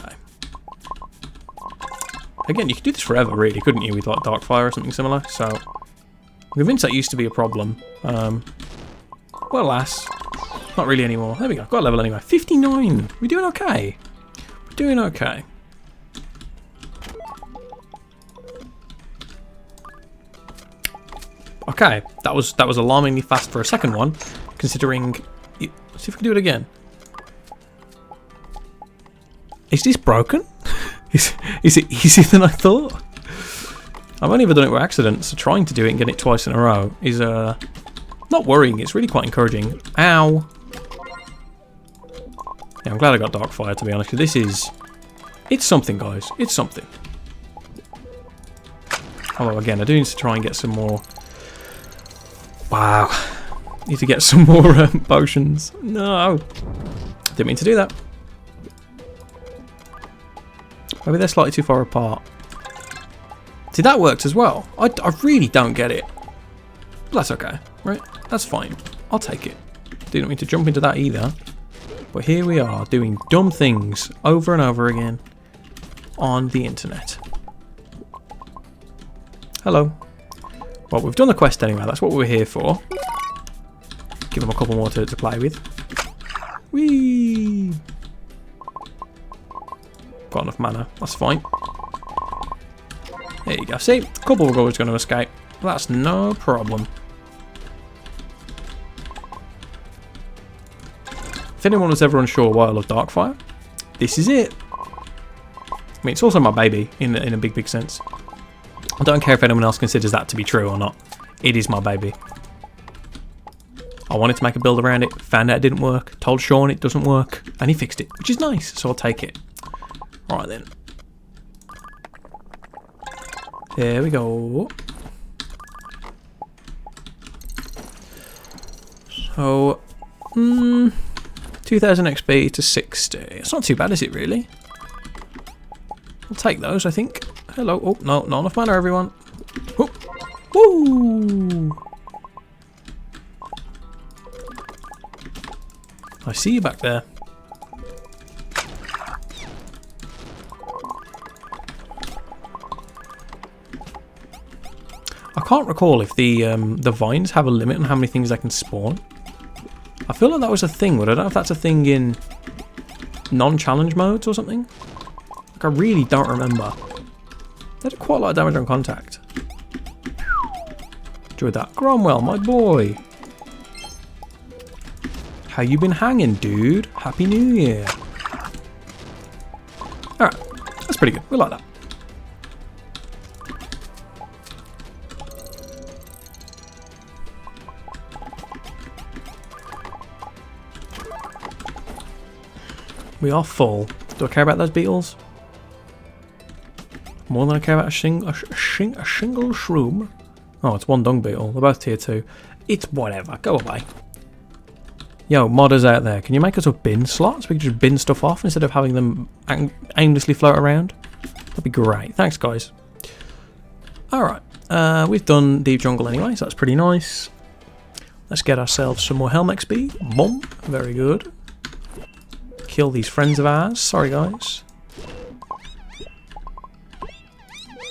Again, you could do this forever, really, couldn't you, with like Darkfire or something similar? So, I'm convinced that used to be a problem. Well, alas, not really anymore. There we go. Got a level anyway. 59. We're doing okay. We're doing okay. Okay, that was alarmingly fast for a second one, considering. Let's see if we can do it again. Is this broken? Is it easier than I thought? I've only ever done it by accident, so trying to do it and get it twice in a row is not worrying. It's really quite encouraging. Ow! Yeah, I'm glad I got Darkfire, to be honest. This is, it's something, guys. It's something. Although again, I do need to try and get some more. Wow. Need to get some more potions. No. Didn't mean to do that. Maybe they're slightly too far apart. See, that worked as well. I really don't get it. But that's okay, right? That's fine. I'll take it. Didn't mean to jump into that either. But here we are, doing dumb things over and over again on the internet. Hello. Well, we've done the quest anyway. That's what we're here for. Give them a couple more to play with. Whee! Got enough mana. That's fine. There you go. See? A couple of always going to escape. That's no problem. If anyone was ever unsure why I love Darkfire, this is it. I mean, it's also my baby in a big sense. I don't care if anyone else considers that to be true or not. It is my baby. I wanted to make a build around it, found out it didn't work, told Sean it doesn't work, and he fixed it, which is nice, so I'll take it. Alright then. There we go. So, 2000 XP to 60. It's not too bad, is it really? I'll take those, I think. Hello. Oh, no, not enough mana, everyone. Oh. Woo! I see you back there. I can't recall if the vines have a limit on how many things they can spawn. I feel like that was a thing, but I don't know if that's a thing in non-challenge modes or something. Like, I really don't remember. They did quite a lot of damage on contact. Enjoyed that. Cromwell, my boy. How you been hanging, dude? Happy New Year. Alright, that's pretty good. We like that. We are full. Do I care about those beetles? More than I care about a single shroom. Oh, it's one dung beetle. They're both tier 2. It's whatever. Go away. Yo, modders out there, can you make us a bin slot so we can just bin stuff off instead of having them aimlessly float around? That'd be great. Thanks, guys. Alright, we've done Deep Jungle anyway, so that's pretty nice. Let's get ourselves some more Helm XP. Boom. Very good. Kill these friends of ours. Sorry, guys.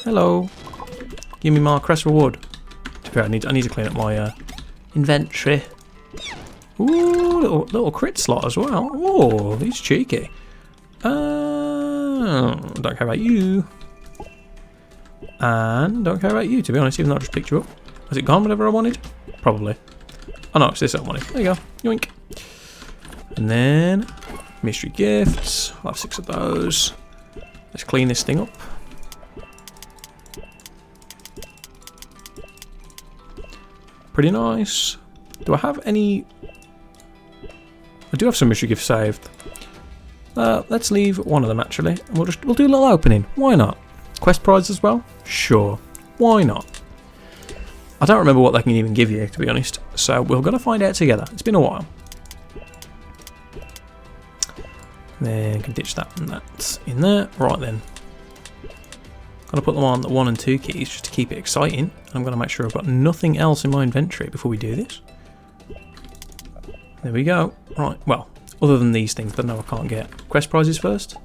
Hello. Give me my crest reward. To be fair, I need to clean up my inventory. Ooh, little crit slot as well. Oh, he's cheeky. Don't care about you. And don't care about you, to be honest, even though I just picked you up. Has it gone whatever I wanted? Probably. Oh no, it's this I wanted. There you go. Yoink. And then mystery gifts. I'll have 6 of those. Let's clean this thing up. Pretty nice. Do I have any? I do have some mystery gifts saved. Let's leave one of them actually. And we'll do a little opening. Why not? Quest prize as well? Sure. Why not? I don't remember what they can even give you, to be honest. So we're going to find out together. It's been a while. Then can ditch that and that in there. Right then. Going to put them on the 1 and 2 keys just to keep it exciting. I'm going to make sure I've got nothing else in my inventory before we do this. There we go. Right, well, other than these things, but no, I can't get quest prizes first.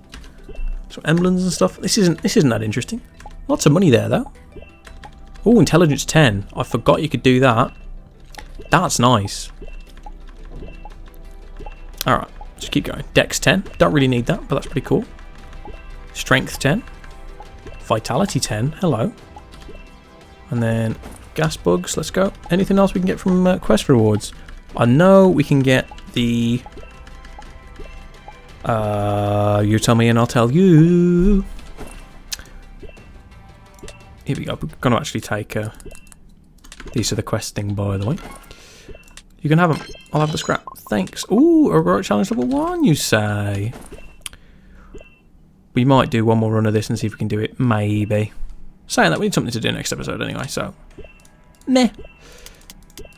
So emblems and stuff. This isn't that interesting. Lots of money there though. Oh, intelligence 10. I forgot you could do that. That's nice. Alright, just keep going. Dex 10. Don't really need that, but that's pretty cool. Strength 10. Vitality 10. Hello. And then gas bugs. Let's go. Anything else we can get from quest rewards? I know we can get the... you tell me and I'll tell you. Here we go. We're going to actually take... these are the quest thing, by the way. You can have them. I'll have the scrap. Thanks. Ooh, Aurora Challenge level 1, you say? We might do one more run of this and see if we can do it. Maybe. Saying that, we need something to do next episode anyway, so... Meh.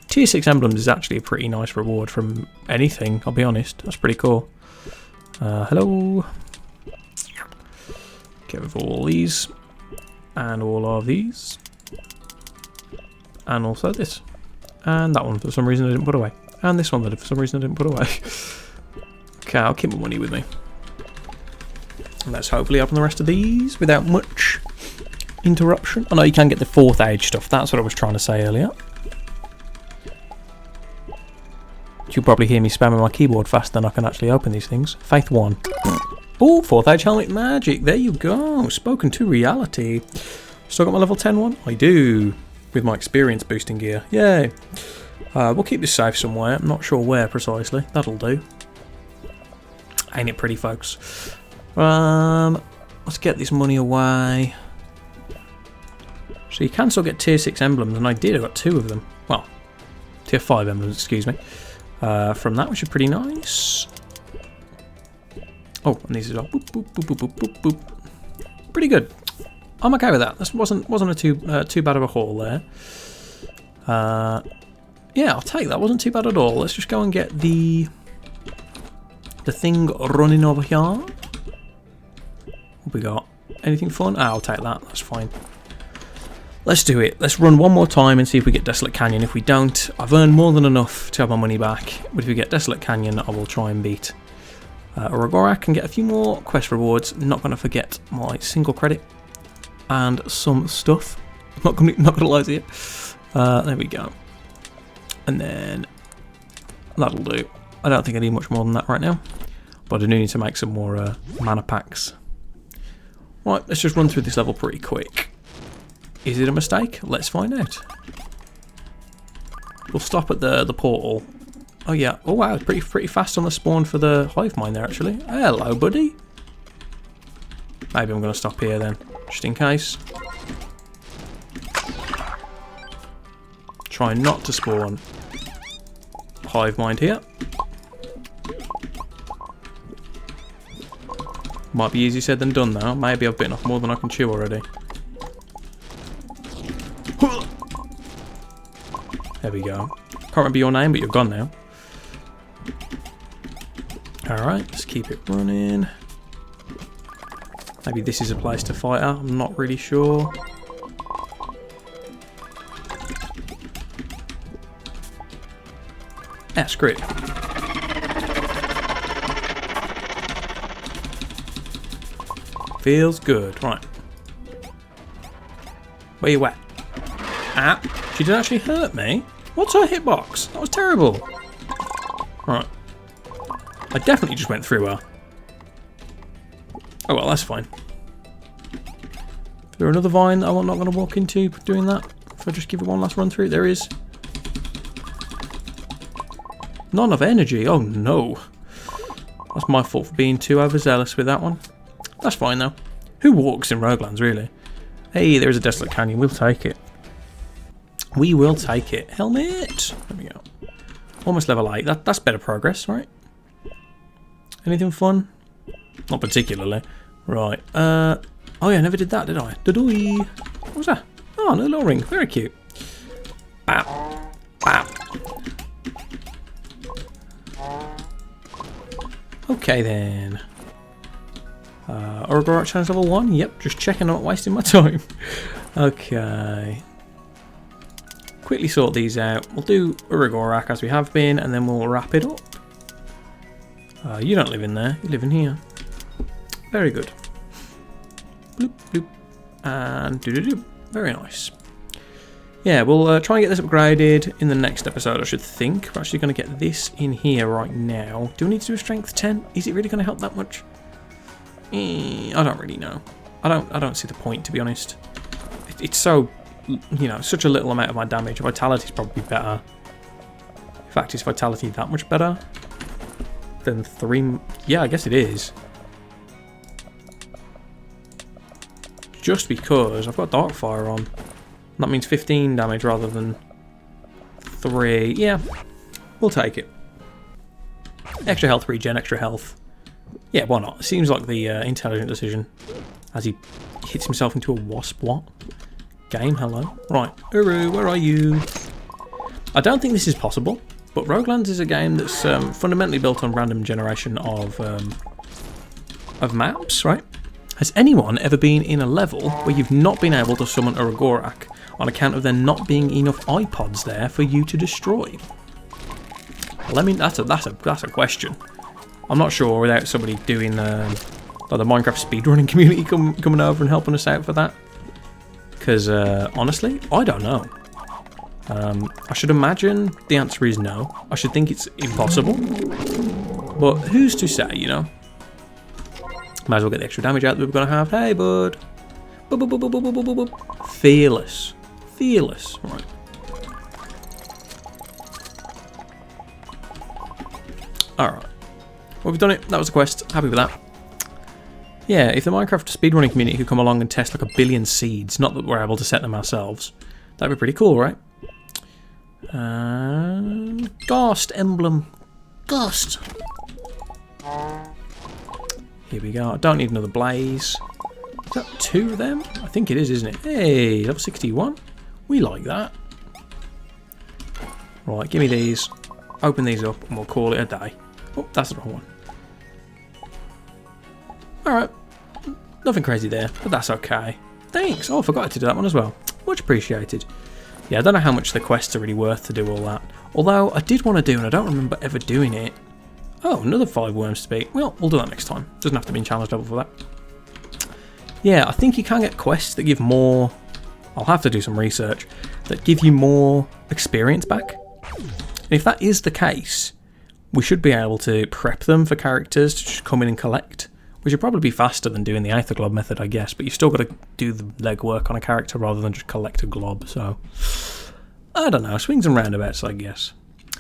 Tier 6 emblems is actually a pretty nice reward from anything, I'll be honest. That's pretty cool. Hello. Get rid of all these. And all of these. And also this. And that one for some reason I didn't put away. And this one that for some reason I didn't put away. Okay, I'll keep my money with me. And let's hopefully open the rest of these without much interruption. Oh no, you can get the 4th age stuff. That's what I was trying to say earlier. You'll probably hear me spamming my keyboard faster than I can actually open these things. Faith 1. Oh, 4th age helmet magic. There you go. Spoken to reality. Still got my level 10 one? I do. With my experience boosting gear. Yay. We'll keep this safe somewhere. I'm not sure where precisely. That'll do. Ain't it pretty, folks? Let's get this money away. So you can still get tier 6 emblems, and I did. I got 2 of them. Well, tier 5 emblems, excuse me. From that, which is pretty nice. Oh, and these as well. Boop, boop, boop, boop, boop, boop, boop. Pretty good. I'm okay with that. This wasn't a too bad of a haul there. Yeah, I'll take that. Wasn't too bad at all. Let's just go and get the thing running over here. What we got? Anything fun? I'll take that. That's fine. Let's do it. Let's run one more time and see if we get Desolate Canyon. If we don't, I've earned more than enough to have my money back. But if we get Desolate Canyon, I will try and beat Rogorak and get a few more quest rewards. Not going to forget my single credit and some stuff. Not going to lie to you. There we go. And then that'll do. I don't think I need much more than that right now. But I do need to make some more mana packs. Right, let's just run through this level pretty quick. Is it a mistake? Let's find out. We'll stop at the portal. Oh yeah. Oh wow, pretty fast on the spawn for the hive mind there actually. Hello, buddy. Maybe I'm going to stop here then, just in case. Try not to spawn hive mind here. Might be easier said than done though. Maybe I've bitten off more than I can chew already. There we go. Can't remember your name, but you're gone now. Alright, let's keep it running. Maybe this is a place to fight her. I'm not really sure. Ah, screw it. Feels good. Right. Where you at? Ah, she didn't actually hurt me. What's her hitbox? That was terrible. Right. I definitely just went through her. Oh well, that's fine. Is there another vine that I'm not going to walk into doing that? If I just give it one last run through, there is. Not enough energy. Oh no. That's my fault for being too overzealous with that one. That's fine though. Who walks in Roguelands really? Hey, there is a desolate canyon. We'll take it. We will take it. Helmet. There we go. Almost level 8. That's better progress, right? Anything fun? Not particularly. Right. Oh yeah, I never did that, did I? Da-doo-y. What was that? Oh, no little ring. Very cute. Bam. Bam. Okay then. Aurora challenge level 1. Yep, just checking, I'm not wasting my time. Okay. Quickly sort these out. We'll do Urigorak as we have been, and then we'll wrap it up. You don't live in there, you live in here. Very good. Bloop, bloop. And doo-doo-doo. Very nice. Yeah, we'll try and get this upgraded in the next episode, I should think. We're actually going to get this in here right now. Do we need to do a strength 10? Is it really going to help that much? I don't really know. I don't see the point, to be honest. It's so, you know, such a little amount of my damage. Vitality's probably better. In fact, is Vitality that much better than 3? Yeah, I guess it is. Just because I've got Darkfire on. That means 15 damage rather than 3. Yeah, we'll take it. Extra health regen, extra health. Yeah, why not? Seems like the intelligent decision. As he hits himself into a wasp. What? Game, hello. Right, Uru, where are you? I don't think this is possible, but Roguelands is a game that's fundamentally built on random generation of maps, right? Has anyone ever been in a level where you've not been able to summon a Roguelance on account of there not being enough iPods there for you to destroy? Well, I mean, that's a question. I'm not sure without somebody doing the Minecraft speedrunning community coming over and helping us out for that. Because honestly, I don't know. I should imagine the answer is no. I should think it's impossible. But who's to say, you know? Might as well get the extra damage out that we're going to have. Hey, bud. Fearless. Fearless. Right. Alright. Well, we've done it. That was a quest. Happy with that. Yeah, if the Minecraft speedrunning community could come along and test like 1 billion seeds, not that we're able to set them ourselves, that'd be pretty cool, right? Ghost emblem. Ghost. Here we go. I don't need another blaze. Is that 2 of them? I think it is, isn't it? Hey, level 61. We like that. Right, give me these. Open these up and we'll call it a day. Oh, that's the wrong one. Alright. Nothing crazy there, but that's okay. Thanks. Oh, I forgot to do that one as well. Much appreciated. Yeah, I don't know how much the quests are really worth to do all that. Although, I did want to do, and I don't remember ever doing it. Oh, another 5 worms to beat. Well, we'll do that next time. Doesn't have to be in challenge level for that. Yeah, I think you can get quests that give more... I'll have to do some research. That give you more experience back. And if that is the case, we should be able to prep them for characters to just come in and collect, which would probably be faster than doing the Aether Glob method, I guess, but you've still got to do the legwork on a character rather than just collect a glob, so I don't know, swings and roundabouts, I guess.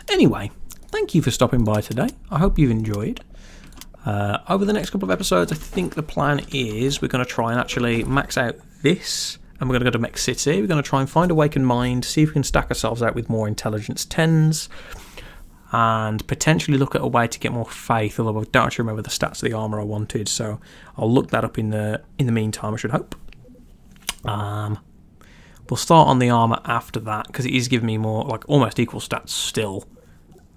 Anyway, thank you for stopping by today. I hope you've enjoyed. Over the next couple of episodes, I think the plan is we're going to try and actually max out this, and we're going to go to Mech City. We're going to try and find Awakened Mind, see if we can stack ourselves out with more Intelligence 10s, and potentially look at a way to get more Faith, although I don't actually remember the stats of the armour I wanted, so I'll look that up in the meantime, I should hope. We'll start on the armour after that, because it is giving me more, like, almost equal stats still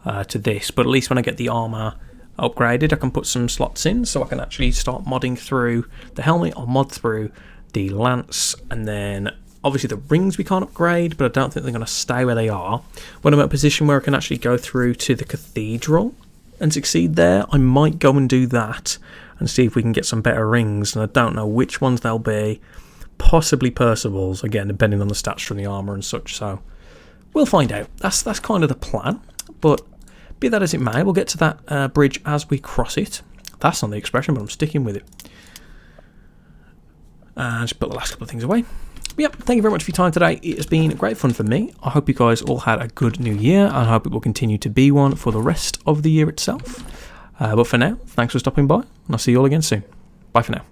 to this, but at least when I get the armour upgraded, I can put some slots in, so I can actually start modding through the helmet. I'll mod through the lance, and then obviously the rings we can't upgrade, but I don't think they're going to stay where they are. When I'm at a position where I can actually go through to the cathedral and succeed there, I might go and do that and see if we can get some better rings, and I don't know which ones they'll be. Possibly Percival's, again, depending on the stats from the armour and such, so we'll find out. That's kind of the plan, but be that as it may, we'll get to that bridge as we cross it. That's not the expression, but I'm sticking with it. And just put the last couple of things away. But yep, thank you very much for your time today. It has been great fun for me. I hope you guys all had a good new year, and I hope it will continue to be one for the rest of the year itself. But for now, thanks for stopping by, and I'll see you all again soon. Bye for now.